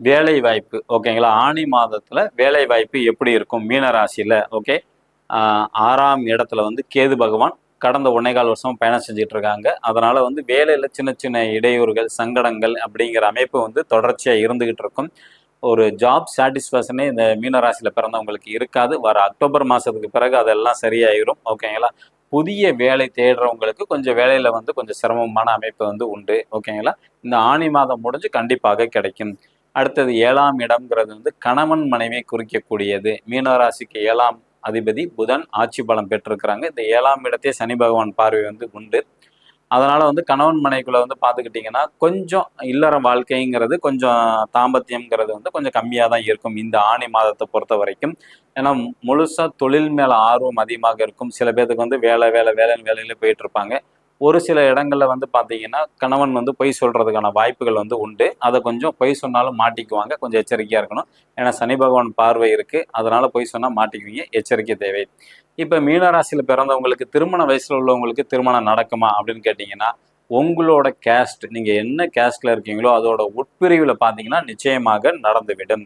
வேலை வாய்ப்பு ஓகேங்களா? ஆனி மாதத்துல வேலை வாய்ப்பு எப்படி இருக்கும் மீன ராசியில? ஓகே. 6ஆம் இடத்துல வந்து கேது பகவான் கடந்த 1.25 வருஷம் பயணம் செஞ்சுட்டு இருக்காங்க. அதனால வந்து வேலையில சின்ன சின்ன இடையூறுகள், சங்கடங்கள் அப்படிங்கிற அமைப்பு வந்து தொடர்ச்சியா இருந்துகிட்டு இருக்கும். ஒரு ஜாப் சாட்டிஸ்ஃபேக்ஷனே இந்த மீன ராசியில பிறந்தவங்களுக்கு இருக்காது. வர அக்டோபர் மாசத்துக்கு பிறகு அதெல்லாம் சரியாயிரும். ஓகேங்களா? புதிய வேலை தேடுறவங்களுக்கு கொஞ்சம் வேலையில வந்து கொஞ்சம் சிரமமான அமைப்பு வந்து உண்டு. ஓகேங்களா? இந்த ஆனி மாதம் முடிஞ்சு கண்டிப்பாக கிடைக்கும். அடுத்தது 7ஆம் இடம்ங்கிறது வந்து கணவன் மனைவியை குறிக்கக்கூடியது. மீன ராசிக்கு 7ஆம் அதிபதி புதன் ஆட்சி பலம் பெற்றிருக்கிறாங்க. இந்த 7ஆம் இடத்தையே சனி பகவான் பார்வை வந்து உண்டு. அதனால வந்து கணவன் மனைவிக்குள்ள வந்து பார்த்துக்கிட்டிங்கன்னா, கொஞ்சம் இல்லற வாழ்க்கைங்கிறது கொஞ்சம் தாம்பத்தியம்ங்கிறது வந்து கொஞ்சம் கம்மியா தான் இருக்கும். இந்த ஆனி மாதத்த பொறுத்தவரைக்கும். ஏன்னா, முழுசா தொழில் மேல ஆர்வம் அதிகமாக இருக்கும். சில பேத்துக்கு வந்து வேலைன்னு வேலையிலே போயிட்டுருப்பாங்க. ஒரு சில இடங்கள்ல வந்து பார்த்தீங்கன்னா, கணவன் வந்து பொய் சொல்றதுக்கான வாய்ப்புகள் வந்து உண்டு. அத கொஞ்சம் பொய் சொன்னாலும் மாட்டிக்குவாங்க. கொஞ்சம் எச்சரிக்கையா இருக்கணும். ஏன்னா, சனி பகவான் பார்வை இருக்கு. அதனால பொய் சொன்னா மாட்டிக்குவீங்க. எச்சரிக்கை தேவை. இப்ப மீனராசியில பிறந்தவங்களுக்கு திருமண வயசுல உள்ளவங்களுக்கு திருமணம் நடக்குமா அப்படின்னு கேட்டீங்கன்னா, உங்களோட கேஸ்ட் நீங்க என்ன கேஸ்ட்ல இருக்கீங்களோ அதோட உட்பிரிவுல பார்த்தீங்கன்னா நிச்சயமாக நடந்துவிடும்.